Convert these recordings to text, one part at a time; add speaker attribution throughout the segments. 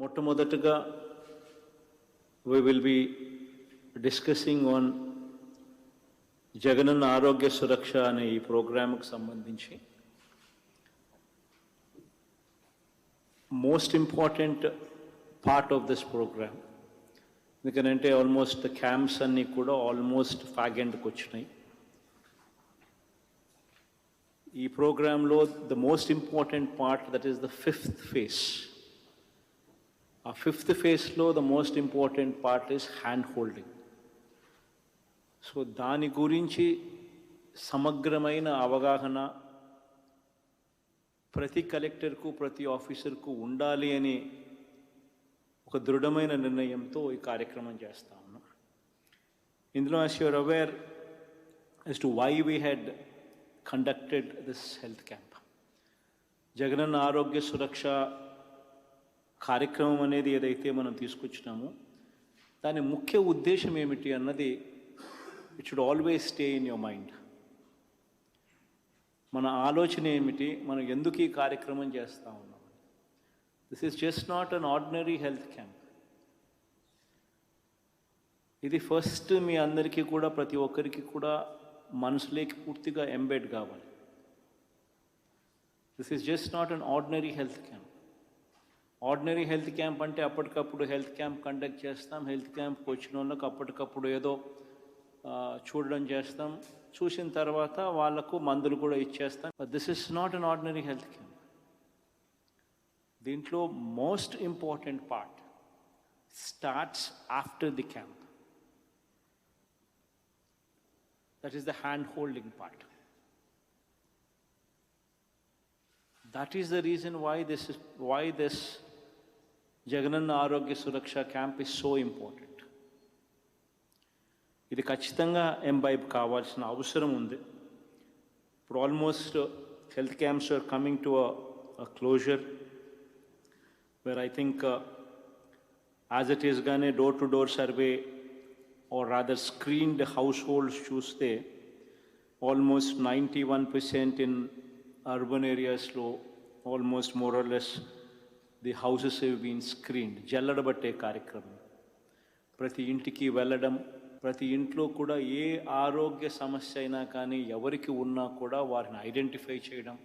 Speaker 1: మొట్టమొదటగా we will be discussing on Jagananna Arogya సురక్ష అనే ఈ ప్రోగ్రామ్కి సంబంధించి most important part of this programme. ఎందుకంటే ఆల్మోస్ట్ క్యాంప్స్ అన్నీ కూడా ఆల్మోస్ట్ ఫ్యాగెండ్కి వచ్చినాయి. ఈ ప్రోగ్రాంలో the most important part that is the fifth phase. ఆ ఫిఫ్త్ ఫేజ్లో the most important part is hand holding. So దాని గురించి సమగ్రమైన అవగాహన ప్రతి కలెక్టర్కు ప్రతి ఆఫీసర్కు ఉండాలి అని ఒక దృఢమైన నిర్ణయంతో ఈ కార్యక్రమం చేస్తా ఉన్నాం. ఇందులో as you are aware as to why we had conducted this health camp. Jagananna Arogya Suraksha కార్యక్రమం అనేది ఏదైతే మనం తీసుకొచ్చినామో దాని ముఖ్య ఉద్దేశం ఏమిటి అన్నది it should always stay in your mind. మన ఆలోచన ఏమిటి, మనం ఎందుకు ఈ కార్యక్రమం చేస్తూ ఉన్నాం. This is just not an ordinary health camp. ఇది ఫస్ట్ మీ అందరికీ కూడా ప్రతి ఒక్కరికి కూడా మనసులోకి పూర్తిగా ఎంబెడ్ కావాలి. This is just not an ordinary health camp. Ordinary health camp అంటే అప్పటికప్పుడు హెల్త్ క్యాంప్ కండక్ట్ చేస్తాం, హెల్త్ క్యాంప్కి వచ్చిన వాళ్ళకి అప్పటికప్పుడు ఏదో చూడడం చేస్తాం, చూసిన తర్వాత వాళ్ళకు మందులు కూడా ఇచ్చేస్తాం. But this is not an ordinary health camp. దీంట్లో most important part starts after the camp. That is the hand holding part. That is the reason why this Jagananna Arogya Suraksha camp is so important. ఇది ఖచ్చితంగా imbibe కావాల్సిన అవసరం ఉంది. ఇప్పుడు almost health camps are coming to closure where I think as it is గానే door to door survey or rather screened households చూస్తే almost 91% in urban areas లో almost more or less the houses have been screened. జల్లడబట్టే కార్యక్రమం, ప్రతి ఇంటికి వెళ్ళడం, ప్రతి ఇంట్లో కూడా ఏ ఆరోగ్య సమస్య అయినా కానీ ఎవరికి ఉన్నా కూడా వారిని ఐడెంటిఫై చేయడం,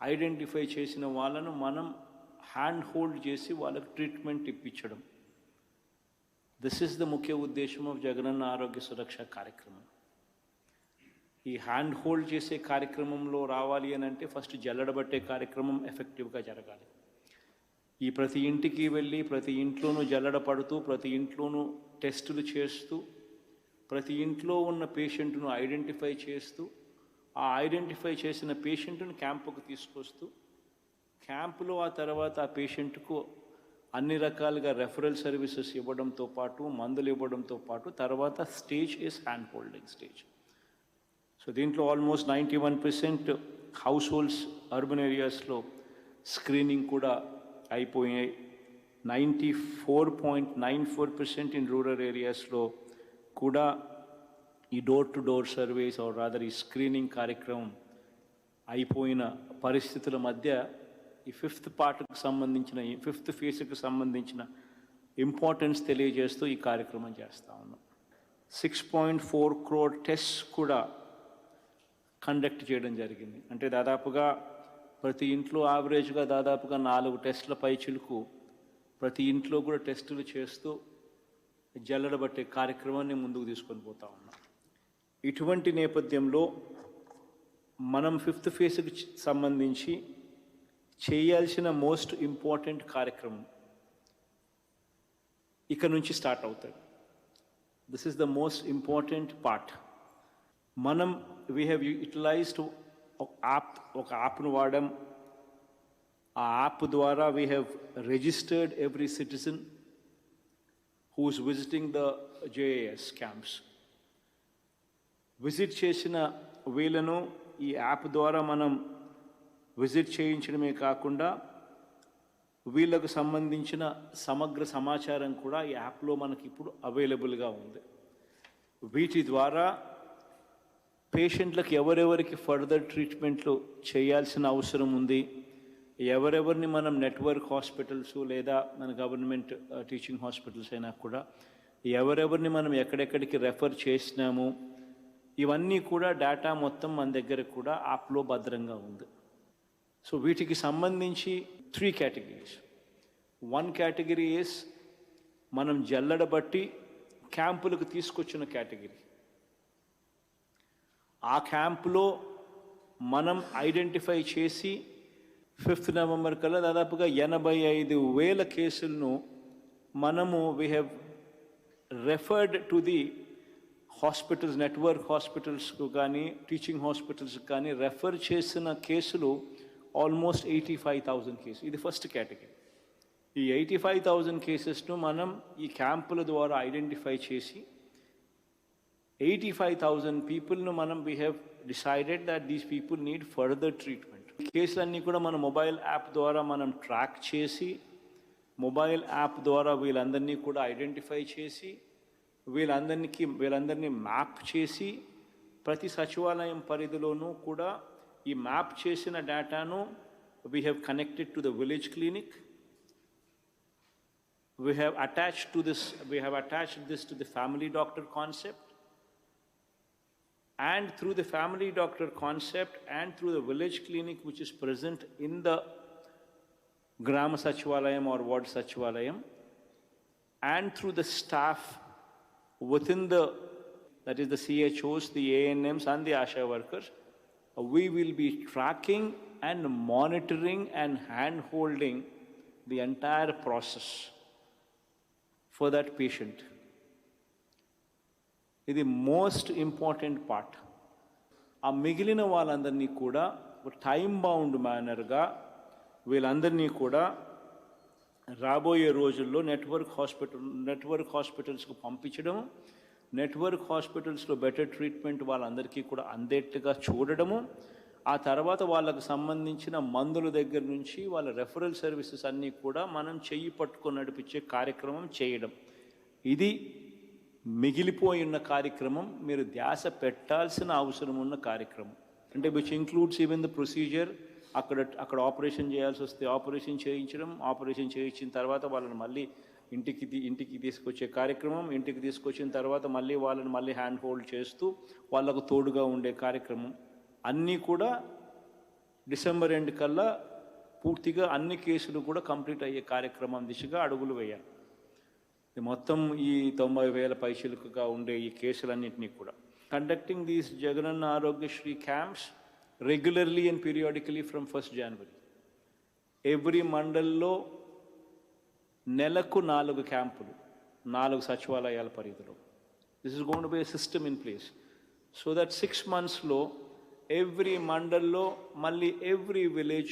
Speaker 1: ఐడెంటిఫై చేసిన వాళ్ళను మనం హ్యాండ్ హోల్డ్ చేసి వాళ్ళకి ట్రీట్మెంట్ ఇప్పించడం. దిస్ ఈస్ ద ముఖ్య ఉద్దేశం ఆఫ్ జగనన్న ఆరోగ్య సురక్ష కార్యక్రమం. ఈ హ్యాండ్ హోల్డ్ చేసే కార్యక్రమంలో రావాలి అని అంటే ఫస్ట్ జల్లడబట్టే కార్యక్రమం ఎఫెక్టివ్గా జరగాలి. ఈ ప్రతి ఇంటికి వెళ్ళి ప్రతి ఇంట్లోనూ జల్లడ పడుతూ ప్రతి ఇంట్లోనూ టెస్టులు చేస్తూ ప్రతి ఇంట్లో ఉన్న పేషెంట్ను ఐడెంటిఫై చేస్తూ ఆ ఐడెంటిఫై చేసిన పేషెంట్ను క్యాంపుకు తీసుకొస్తూ క్యాంపులో ఆ తర్వాత ఆ పేషెంట్కు అన్ని రకాలుగా రెఫరల్ సర్వీసెస్ ఇవ్వడంతో పాటు మందులు ఇవ్వడంతో పాటు తర్వాత stage is hand holding stage. So దీంట్లో ఆల్మోస్ట్ 91% హౌస్ హోల్డ్స్ అర్బన్ ఏరియాస్లో స్క్రీనింగ్ కూడా అయిపోయాయి. 94.94% ఇన్ రూరల్ ఏరియాస్లో కూడా ఈ door to door surveys or rather ఈ స్క్రీనింగ్ కార్యక్రమం అయిపోయిన పరిస్థితుల మధ్య ఈ ఫిఫ్త్ పార్ట్కి సంబంధించిన ఈ ఫిఫ్త్ ఫేజ్కి సంబంధించిన ఇంపార్టెన్స్ తెలియజేస్తూ ఈ కార్యక్రమం చేస్తూ ఉన్నాం. 6.4 crore టెస్ట్ కూడా కండక్ట్ చేయడం జరిగింది. అంటే దాదాపుగా ప్రతి ఇంట్లో యావరేజ్గా దాదాపుగా 4 టెస్టుల పైచిలుకు ప్రతి ఇంట్లో కూడా టెస్టులు చేస్తూ జల్లడబట్టే కార్యక్రమాన్ని ముందుకు తీసుకొని పోతా ఉన్నాం. ఇటువంటి నేపథ్యంలో మనం ఫిఫ్త్ ఫేజ్కి సంబంధించి చేయాల్సిన మోస్ట్ ఇంపార్టెంట్ కార్యక్రమం ఇక్కడ నుంచి స్టార్ట్ అవుతుంది. This is the most important part. మనం వీ హ్యావ్ యూటిలైజ్డ్ ఒక యాప్ను వాడడం. ఆ యాప్ ద్వారా we have registered every citizen who is visiting the JAS camps. Visit చేసిన వీళ్ళను ఈ యాప్ ద్వారా మనం విజిట్ చేయించడమే కాకుండా వీళ్ళకు సంబంధించిన సమగ్ర సమాచారం కూడా ఈ యాప్లో మనకి ఇప్పుడు అవైలబుల్గా ఉంది. వీటి ద్వారా పేషెంట్లకు ఎవరెవరికి ఫర్దర్ ట్రీట్మెంట్లు చేయాల్సిన అవసరం ఉంది, ఎవరెవరిని మనం నెట్వర్క్ హాస్పిటల్స్ లేదా మన గవర్నమెంట్ టీచింగ్ హాస్పిటల్స్ అయినా కూడా ఎవరెవరిని మనం ఎక్కడెక్కడికి రెఫర్ చేసినాము ఇవన్నీ కూడా డేటా మొత్తం మన దగ్గర కూడా యాప్లో భద్రంగా ఉంది. సో వీటికి సంబంధించి 3 కేటగిరీస్. 1 కేటగిరీ ఇస్ మనం జల్లడ బట్టి క్యాంపులకు తీసుకొచ్చిన కేటగిరీ. ఆ క్యాంపులో మనం ఐడెంటిఫై చేసి 5th నవంబర్ కల్లా దాదాపుగా 85,000 కేసులను మనము we have referred to the hospitals, network హాస్పిటల్స్కు కానీ టీచింగ్ హాస్పిటల్స్కి కానీ రెఫర్ చేసిన కేసులు ఆల్మోస్ట్ 85,000 కేసులు. ఇది ఫస్ట్ కేటగిరీ. ఈ 85,000 కేసెస్ను మనం ఈ క్యాంపుల ద్వారా ఐడెంటిఫై చేసి 85,000 పీపుల్ను మనం we have decided that these people need further treatment. కేసులన్నీ కూడా మన మొబైల్ యాప్ ద్వారా మనం ట్రాక్ చేసి మొబైల్ యాప్ ద్వారా వీళ్ళందరినీ కూడా ఐడెంటిఫై చేసి వీళ్ళందరినీ మ్యాప్ చేసి ప్రతి సచివాలయం పరిధిలోనూ కూడా ఈ మ్యాప్ చేసిన డేటాను we have connected to the village clinic. We have attached this to the family doctor concept, and through the family doctor concept and through the village clinic which is present in the Grama Sachivalayam or Ward Sachivalayam, and through the staff within that is the CHOs, the ANMs and the ASHA workers, we will be tracking and monitoring and hand-holding the entire process for that patient. ఇది most important part. ఆ మిగిలిన వాళ్ళందరినీ కూడా time bound మేనర్గా వీళ్ళందరినీ కూడా రాబోయే రోజుల్లో network హాస్పిటల్స్కు పంపించడం, నెట్వర్క్ హాస్పిటల్స్లో బెటర్ ట్రీట్మెంట్ వాళ్ళందరికీ కూడా అందేట్టుగా చూడడము, ఆ తర్వాత వాళ్ళకు సంబంధించిన మందుల దగ్గర నుంచి వాళ్ళ రెఫరల్ సర్వీసెస్ అన్నీ కూడా మనం చెయ్యి పట్టుకొని నడిపించే కార్యక్రమం చేయడం. ఇది మిగిలిపోయిన కార్యక్రమం, మీరు ధ్యాస పెట్టాల్సిన అవసరం ఉన్న కార్యక్రమం. అంటే which includes even the procedure. అక్కడ ఆపరేషన్ చేయాల్సి వస్తే ఆపరేషన్ చేయించడం, ఆపరేషన్ చేయించిన తర్వాత వాళ్ళని మళ్ళీ ఇంటికి తీసుకొచ్చే కార్యక్రమం, ఇంటికి తీసుకొచ్చిన తర్వాత వాళ్ళని మళ్ళీ హ్యాండ్ హోల్డ్ చేస్తూ వాళ్ళకు తోడుగా ఉండే కార్యక్రమం అన్నీ కూడా డిసెంబర్ ఎండ్ కల్లా పూర్తిగా అన్ని కేసులు కూడా కంప్లీట్ అయ్యే కార్యక్రమం దిశగా అడుగులు వేయాలి. మొత్తం ఈ 90,000 పైసలుగా ఉండే ఈ కేసులన్నింటినీ కూడా conducting these Jagananna Arogyasri camps regularly and periodically from 1st January. Every మండల్లో నెలకు 4 క్యాంపులు, 4 సచివాలయాల పరిధిలో. This is going to be a system in place so that 6 monthsలో ఎవ్రీ మండల్లో మళ్ళీ ఎవ్రీ విలేజ్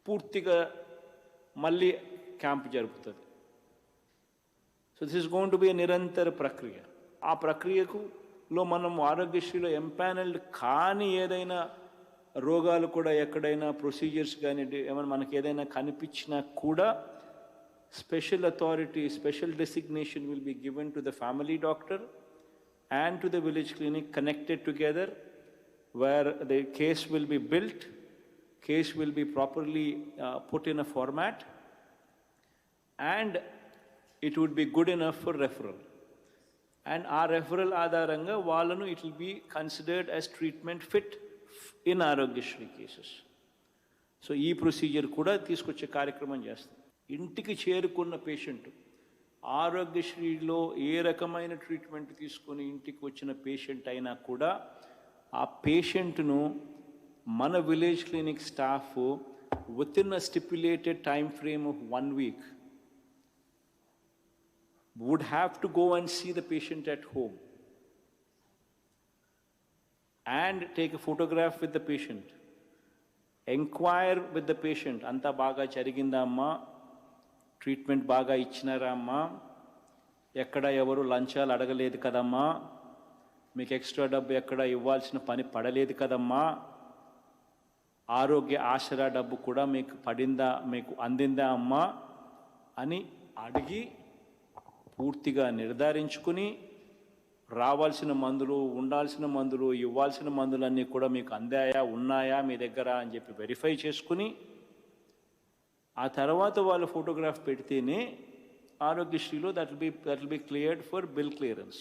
Speaker 1: పూర్తిగా మళ్ళీ క్యాంప్ జరుపుతుంది. So this is going to be నిరంతర ప్రక్రియ. ఆ ప్రక్రియలో మనం ఆరోగ్యశ్రీలో ఎంపానల్డ్ కానీ ఏదైనా రోగాలు కూడా ఎక్కడైనా ప్రొసీజర్స్ కానీ ఏమైనా మనకి ఏదైనా కనిపించినా కూడా special authority, special designation will be given to the family doctor and to the village clinic connected together, where the case will be built, case will be properly put in a format, and it would be good enough for referral. And our referral ఆధారంగా వాళ్ళను it will be considered as treatment fit in Aarogyasri cases. So ఈ procedure కూడా తీసుకొచ్చే కార్యక్రమం చేస్తాం. ఇంటికి చేరుకున్న patient ఆరోగ్యశ్రీలో ఏ రకమైన ట్రీట్మెంట్ తీసుకొని ఇంటికి వచ్చిన పేషెంట్ అయినా కూడా ఆ పేషెంట్ను మన village clinic staff with in a stipulated time frame of 1 week would have to go and see the patient at home and take a photograph with the patient, enquire with the patient, anta baga jariginda amma, treatment బాగా ఇచ్చినారా అమ్మా, ఎక్కడ ఎవరు లంచాలు అడగలేదు కదమ్మా, మీకు extra డబ్బు ఎక్కడ ఇవ్వాల్సిన పని పడలేదు కదమ్మా, ఆరోగ్య ఆసరా డబ్బు కూడా మీకు పడిందా, మీకు అందిందా అమ్మా అని అడిగి పూర్తిగా నిర్ధారించుకుని రావాల్సిన మందులు, ఉండాల్సిన మందులు, ఇవ్వాల్సిన మందులన్నీ కూడా మీకు అందాయా, ఉన్నాయా మీ దగ్గర అని చెప్పి వెరిఫై చేసుకుని ఆ తర్వాత వాళ్ళు ఫోటోగ్రాఫ్ పెడితేనే ఆరోగ్యశ్రీలో that will be cleared for bill clearance.